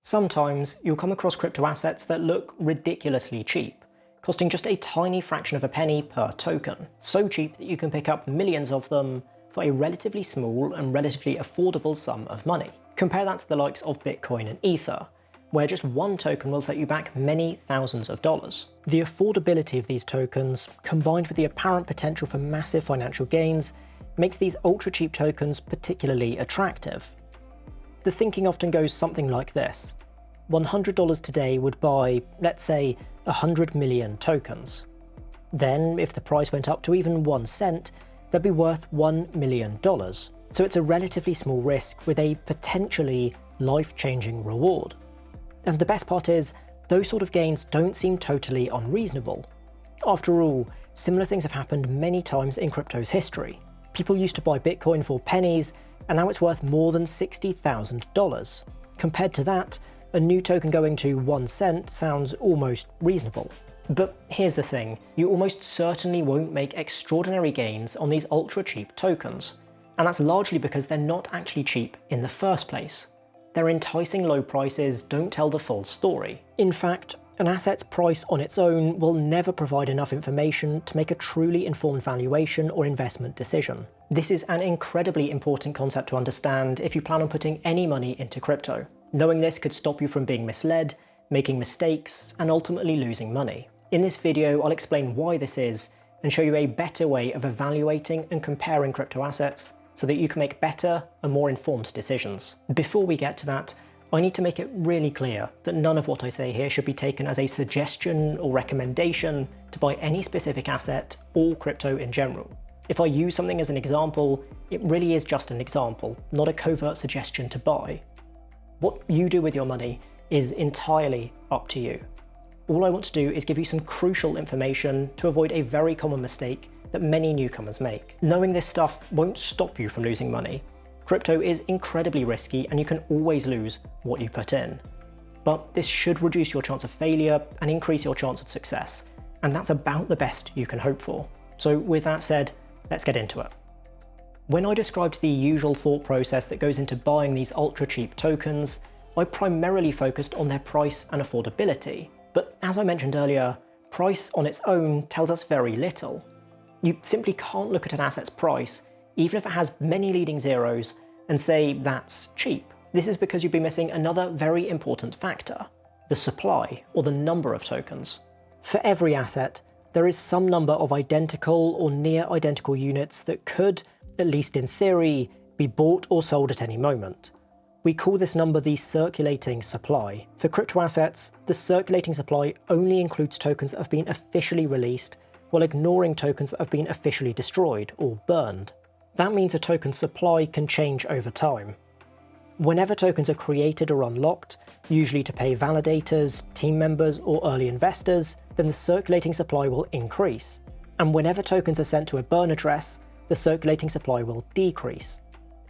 Sometimes you'll come across crypto assets that look ridiculously cheap, costing just a tiny fraction of a penny per token, so cheap that you can pick up millions of them for a relatively small and relatively affordable sum of money. Compare that to the likes of Bitcoin and Ether, where just one token will set you back many thousands of dollars. The affordability of these tokens, combined with the apparent potential for massive financial gains, makes these ultra cheap tokens particularly attractive. The thinking often goes something like this. $100 today would buy, let's say, 100 million tokens. Then, if the price went up to even 1 cent, they'd be worth $1 million. So it's a relatively small risk with a potentially life-changing reward. And the best part is, those sort of gains don't seem totally unreasonable. After all, similar things have happened many times in crypto's history. People used to buy Bitcoin for pennies, and now it's worth more than $60,000. Compared to that, a new token going to 1 cent sounds almost reasonable. But here's the thing, you almost certainly won't make extraordinary gains on these ultra cheap tokens. And that's largely because they're not actually cheap in the first place. Their enticing low prices don't tell the full story. In fact, an asset's price on its own will never provide enough information to make a truly informed valuation or investment decision. This is an incredibly important concept to understand if you plan on putting any money into crypto. Knowing this could stop you from being misled, making mistakes, and ultimately losing money. In this video, I'll explain why this is, and show you a better way of evaluating and comparing crypto assets so that you can make better and more informed decisions. Before we get to that, I need to make it really clear that none of what I say here should be taken as a suggestion or recommendation to buy any specific asset or crypto in general. If I use something as an example, it really is just an example, not a covert suggestion to buy. What you do with your money is entirely up to you. All I want to do is give you some crucial information to avoid a very common mistake that many newcomers make. Knowing this stuff won't stop you from losing money. Crypto is incredibly risky and you can always lose what you put in. But this should reduce your chance of failure and increase your chance of success. And that's about the best you can hope for. So with that said, let's get into it. When I described the usual thought process that goes into buying these ultra cheap tokens, I primarily focused on their price and affordability. But as I mentioned earlier, price on its own tells us very little. You simply can't look at an asset's price, even if it has many leading zeros, and say that's cheap. This is because you'd be missing another very important factor, the supply, or the number of tokens. For every asset, there is some number of identical or near identical units that could, at least in theory, be bought or sold at any moment. We call this number the circulating supply. For crypto assets, the circulating supply only includes tokens that have been officially released, while ignoring tokens that have been officially destroyed or burned. That means a token's supply can change over time. Whenever tokens are created or unlocked, usually to pay validators, team members, or early investors, then the circulating supply will increase. And whenever tokens are sent to a burn address, the circulating supply will decrease.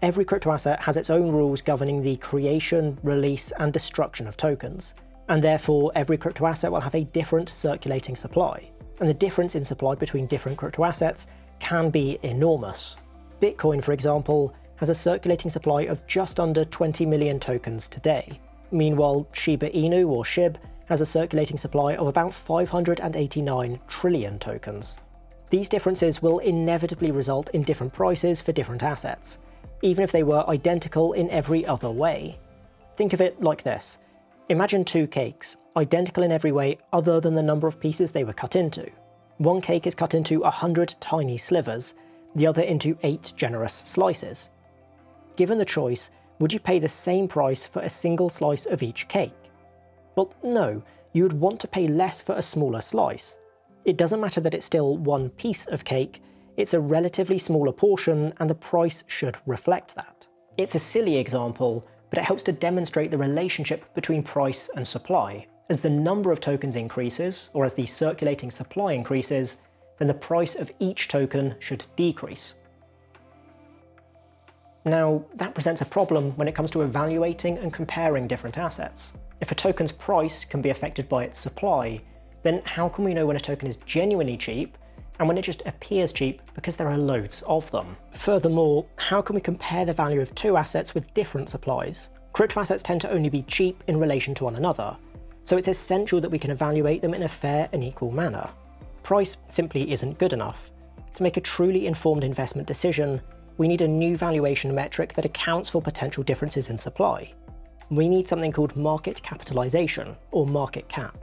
Every crypto asset has its own rules governing the creation, release, and destruction of tokens, and therefore every crypto asset will have a different circulating supply. And the difference in supply between different crypto assets can be enormous. Bitcoin, for example, has a circulating supply of just under 20 million tokens today. Meanwhile, Shiba Inu, or SHIB, has a circulating supply of about 589 trillion tokens. These differences will inevitably result in different prices for different assets, even if they were identical in every other way. Think of it like this. Imagine two cakes, identical in every way other than the number of pieces they were cut into. One cake is cut into 100 tiny slivers, the other into 8 generous slices. Given the choice, would you pay the same price for a single slice of each cake? Well, no, you would want to pay less for a smaller slice. It doesn't matter that it's still one piece of cake, it's a relatively smaller portion and the price should reflect that. It's a silly example, but it helps to demonstrate the relationship between price and supply. As the number of tokens increases, or as the circulating supply increases, then the price of each token should decrease. Now, that presents a problem when it comes to evaluating and comparing different assets. If a token's price can be affected by its supply, then how can we know when a token is genuinely cheap and when it just appears cheap because there are loads of them? Furthermore, how can we compare the value of two assets with different supplies? Cryptoassets tend to only be cheap in relation to one another, so it's essential that we can evaluate them in a fair and equal manner. Price simply isn't good enough. To make a truly informed investment decision, we need a new valuation metric that accounts for potential differences in supply. We need something called market capitalization, or market cap.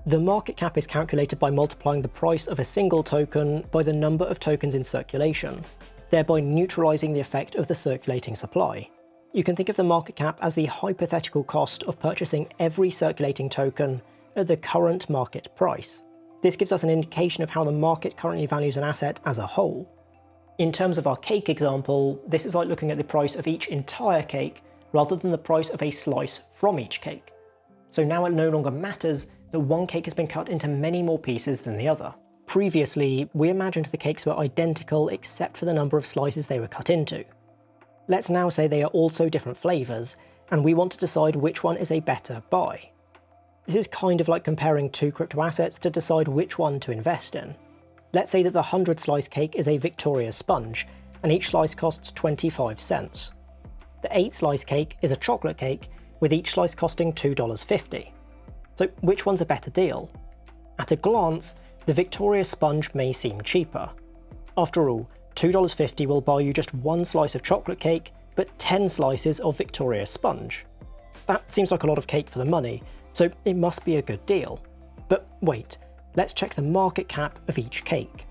The market cap is calculated by multiplying the price of a single token by the number of tokens in circulation, thereby neutralizing the effect of the circulating supply. You can think of the market cap as the hypothetical cost of purchasing every circulating token at the current market price. This gives us an indication of how the market currently values an asset as a whole. In terms of our cake example, this is like looking at the price of each entire cake rather than the price of a slice from each cake. So now it no longer matters that one cake has been cut into many more pieces than the other. Previously, we imagined the cakes were identical except for the number of slices they were cut into. Let's now say they are also different flavours, and we want to decide which one is a better buy. This is kind of like comparing two crypto assets to decide which one to invest in. Let's say that the 100 slice cake is a Victoria sponge, and each slice costs 25 cents. The 8 slice cake is a chocolate cake, with each slice costing $2.50. So which one's a better deal? At a glance, the Victoria sponge may seem cheaper. After all, $2.50 will buy you just one slice of chocolate cake, but 10 slices of Victoria sponge. That seems like a lot of cake for the money, so it must be a good deal. But wait, let's check the market cap of each cake.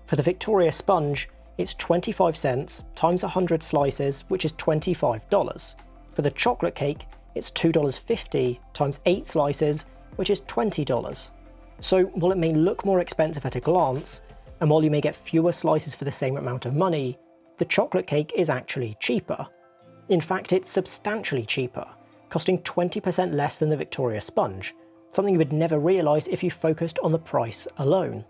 For the Victoria sponge, it's 25 cents times 100 slices, which is $25. For the chocolate cake, it's $2.50 times 8 slices, which is $20. So while it may look more expensive at a glance, and while you may get fewer slices for the same amount of money, the chocolate cake is actually cheaper. In fact, it's substantially cheaper, costing 20% less than the Victoria sponge, something you would never realise if you focused on the price alone.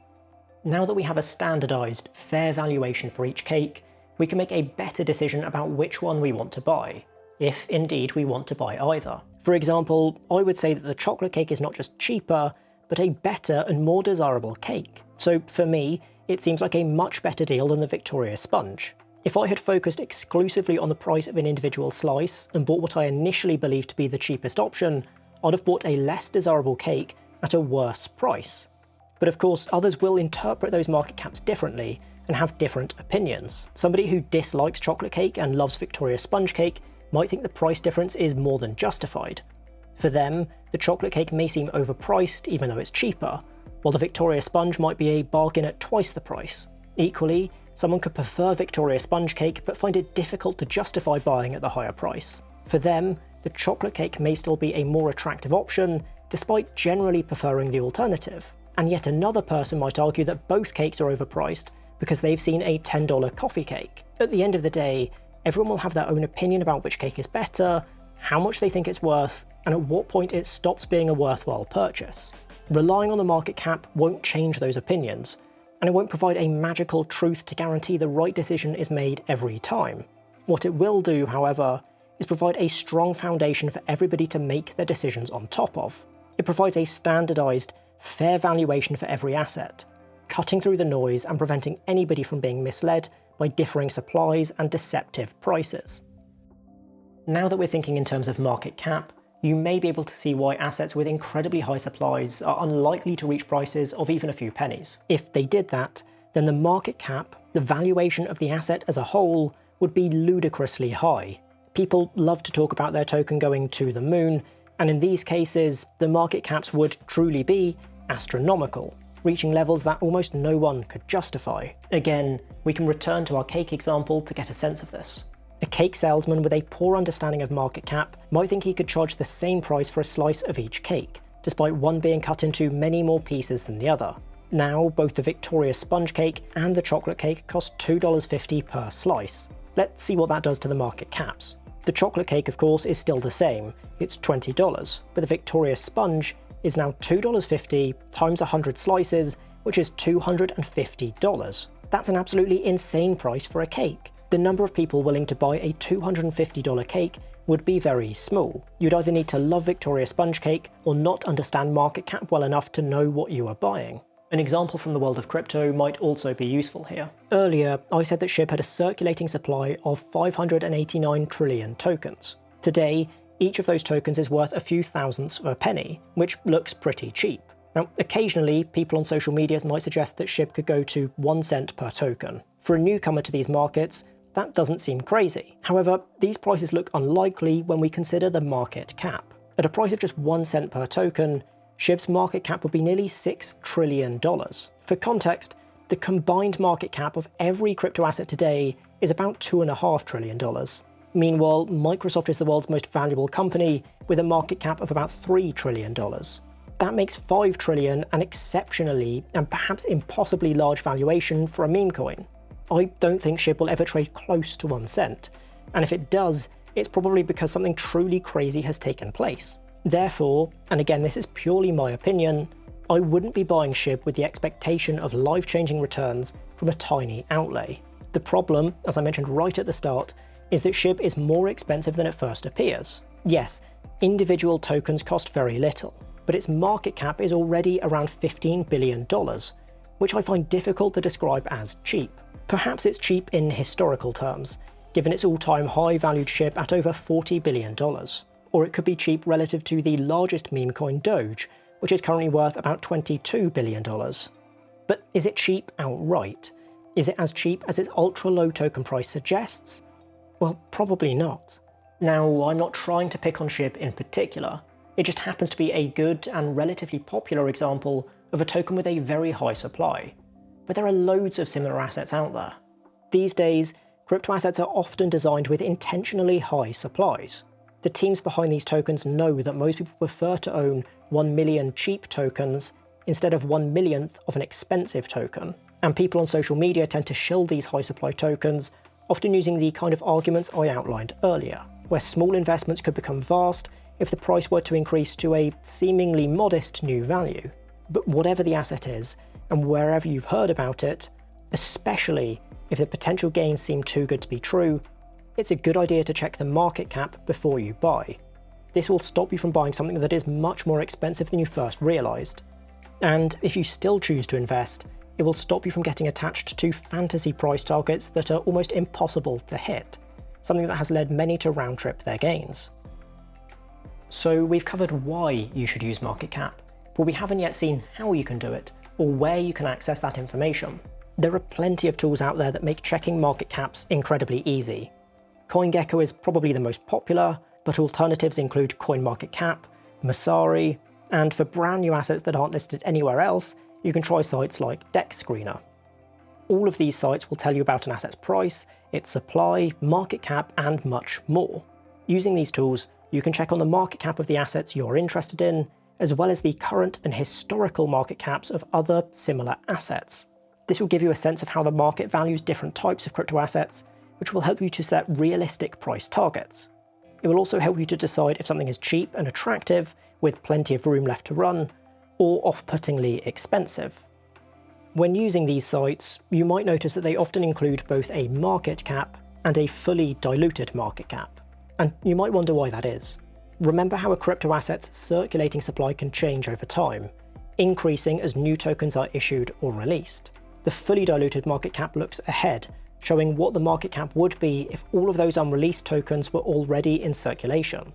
Now that we have a standardised, fair valuation for each cake, we can make a better decision about which one we want to buy, if indeed we want to buy either. For example, I would say that the chocolate cake is not just cheaper, but a better and more desirable cake. So for me, it seems like a much better deal than the Victoria sponge. If I had focused exclusively on the price of an individual slice and bought what I initially believed to be the cheapest option, I'd have bought a less desirable cake at a worse price. But of course, others will interpret those market caps differently and have different opinions. Somebody who dislikes chocolate cake and loves Victoria sponge cake might think the price difference is more than justified. For them, the chocolate cake may seem overpriced even though it's cheaper, while the Victoria sponge might be a bargain at twice the price. Equally, someone could prefer Victoria sponge cake but find it difficult to justify buying at the higher price. For them, the chocolate cake may still be a more attractive option, despite generally preferring the alternative. And yet another person might argue that both cakes are overpriced because they've seen a $10 coffee cake. At the end of the day, everyone will have their own opinion about which cake is better, how much they think it's worth, and at what point it stops being a worthwhile purchase. Relying on the market cap won't change those opinions, and it won't provide a magical truth to guarantee the right decision is made every time. What it will do, however, is provide a strong foundation for everybody to make their decisions on top of. It provides a standardised, fair valuation for every asset, cutting through the noise and preventing anybody from being misled by differing supplies and deceptive prices. Now that we're thinking in terms of market cap, you may be able to see why assets with incredibly high supplies are unlikely to reach prices of even a few pennies. If they did that, then the market cap, the valuation of the asset as a whole, would be ludicrously high. People love to talk about their token going to the moon, and in these cases, the market caps would truly be astronomical, reaching levels that almost no one could justify. Again, we can return to our cake example to get a sense of this. A cake salesman with a poor understanding of market cap might think he could charge the same price for a slice of each cake, despite one being cut into many more pieces than the other. Now, both the Victoria sponge cake and the chocolate cake cost $2.50 per slice. Let's see what that does to the market caps. The chocolate cake, of course, is still the same, it's $20, but the Victoria sponge is now $2.50 times 100 slices, which is $250. That's an absolutely insane price for a cake. The number of people willing to buy a $250 cake would be very small. You'd either need to love Victoria sponge cake or not understand market cap well enough to know what you are buying. An example from the world of crypto might also be useful here. Earlier, I said that SHIB had a circulating supply of 589 trillion tokens. Today, each of those tokens is worth a few thousandths of a penny, which looks pretty cheap. Now, occasionally, people on social media might suggest that SHIB could go to 1 cent per token. For a newcomer to these markets, that doesn't seem crazy. However, these prices look unlikely when we consider the market cap. At a price of just 1 cent per token, SHIB's market cap would be nearly $6 trillion. For context, the combined market cap of every crypto asset today is about $2.5 trillion. Meanwhile, Microsoft is the world's most valuable company with a market cap of about $3 trillion. That makes $5 trillion an exceptionally and perhaps impossibly large valuation for a meme coin. I don't think SHIB will ever trade close to 1 cent, and if it does, it's probably because something truly crazy has taken place. Therefore, and again this is purely my opinion, I wouldn't be buying SHIB with the expectation of life-changing returns from a tiny outlay. The problem, as I mentioned right at the start, is that SHIB is more expensive than it first appears. Yes, individual tokens cost very little, but its market cap is already around $15 billion, which I find difficult to describe as cheap. Perhaps it's cheap in historical terms, given its all-time high valued SHIB at over $40 billion. Or it could be cheap relative to the largest meme coin Doge, which is currently worth about $22 billion. But is it cheap outright? Is it as cheap as its ultra-low token price suggests? Well, probably not. Now, I'm not trying to pick on SHIB in particular, it just happens to be a good and relatively popular example of a token with a very high supply. But there are loads of similar assets out there. These days, crypto assets are often designed with intentionally high supplies. The teams behind these tokens know that most people prefer to own 1 million cheap tokens instead of 1 millionth of an expensive token. And people on social media tend to shill these high supply tokens, often using the kind of arguments I outlined earlier, where small investments could become vast if the price were to increase to a seemingly modest new value. But whatever the asset is, and wherever you've heard about it, especially if the potential gains seem too good to be true, it's a good idea to check the market cap before you buy. This will stop you from buying something that is much more expensive than you first realised. And if you still choose to invest, it will stop you from getting attached to fantasy price targets that are almost impossible to hit, something that has led many to round-trip their gains. So we've covered why you should use market cap, but we haven't yet seen how you can do it, or where you can access that information. There are plenty of tools out there that make checking market caps incredibly easy. CoinGecko is probably the most popular, but alternatives include CoinMarketCap, Masari, and for brand new assets that aren't listed anywhere else, you can try sites like DexScreener. All of these sites will tell you about an asset's price, its supply, market cap, and much more. Using these tools, you can check on the market cap of the assets you're interested in, as well as the current and historical market caps of other similar assets. This will give you a sense of how the market values different types of crypto assets, which will help you to set realistic price targets. It will also help you to decide if something is cheap and attractive, with plenty of room left to run, or off-puttingly expensive. When using these sites, you might notice that they often include both a market cap and a fully diluted market cap. And you might wonder why that is. Remember how a crypto asset's circulating supply can change over time, increasing as new tokens are issued or released. The fully diluted market cap looks ahead, showing what the market cap would be if all of those unreleased tokens were already in circulation.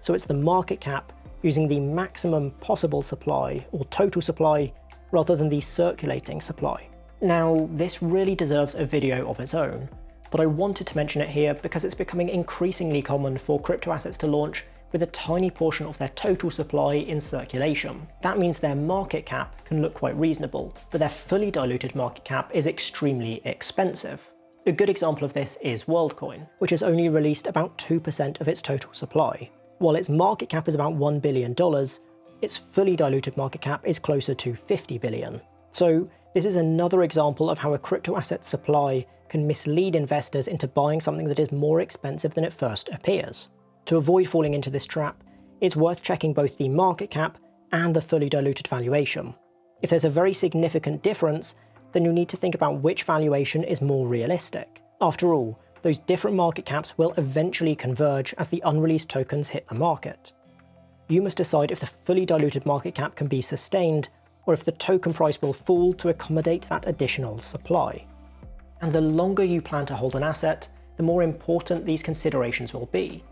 So it's the market cap using the maximum possible supply, or total supply, rather than the circulating supply. Now, this really deserves a video of its own, but I wanted to mention it here because it's becoming increasingly common for crypto assets to launch with a tiny portion of their total supply in circulation. That means their market cap can look quite reasonable, but their fully diluted market cap is extremely expensive. A good example of this is WorldCoin, which has only released about 2% of its total supply. While its market cap is about $1 billion, its fully diluted market cap is closer to $50 billion. So this is another example of how a crypto asset supply can mislead investors into buying something that is more expensive than it first appears. To avoid falling into this trap, it's worth checking both the market cap and the fully diluted valuation. If there's a very significant difference, then you'll need to think about which valuation is more realistic. After all, those different market caps will eventually converge as the unreleased tokens hit the market. You must decide if the fully diluted market cap can be sustained, or if the token price will fall to accommodate that additional supply. And the longer you plan to hold an asset, the more important these considerations will be.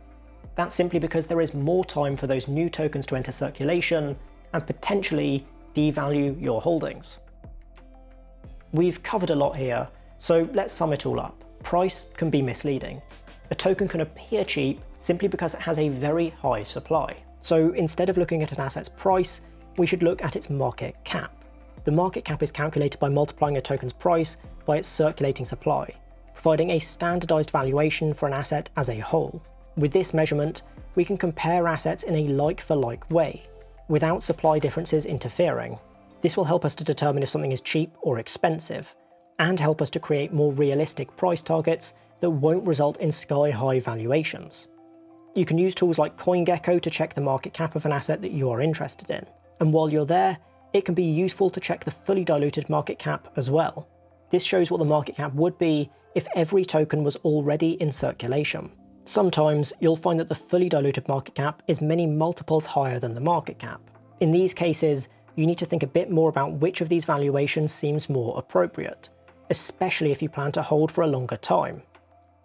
That's simply because there is more time for those new tokens to enter circulation and potentially devalue your holdings. We've covered a lot here, so let's sum it all up. Price can be misleading. A token can appear cheap simply because it has a very high supply. So instead of looking at an asset's price, we should look at its market cap. The market cap is calculated by multiplying a token's price by its circulating supply, providing a standardized valuation for an asset as a whole. With this measurement, we can compare assets in a like-for-like way, without supply differences interfering. This will help us to determine if something is cheap or expensive, and help us to create more realistic price targets that won't result in sky-high valuations. You can use tools like CoinGecko to check the market cap of an asset that you are interested in, and while you're there, it can be useful to check the fully diluted market cap as well. This shows what the market cap would be if every token was already in circulation. Sometimes you'll find that the fully diluted market cap is many multiples higher than the market cap. In these cases, you need to think a bit more about which of these valuations seems more appropriate, especially if you plan to hold for a longer time.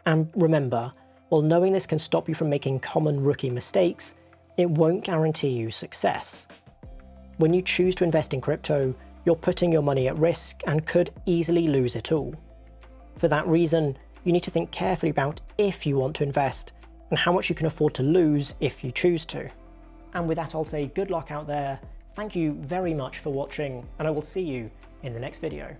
And remember, while knowing this can stop you from making common rookie mistakes, it won't guarantee you success. When you choose to invest in crypto, you're putting your money at risk and could easily lose it all. For that reason, you need to think carefully about if you want to invest and how much you can afford to lose if you choose to. And with that, I'll say good luck out there. Thank you very much for watching, and I will see you in the next video.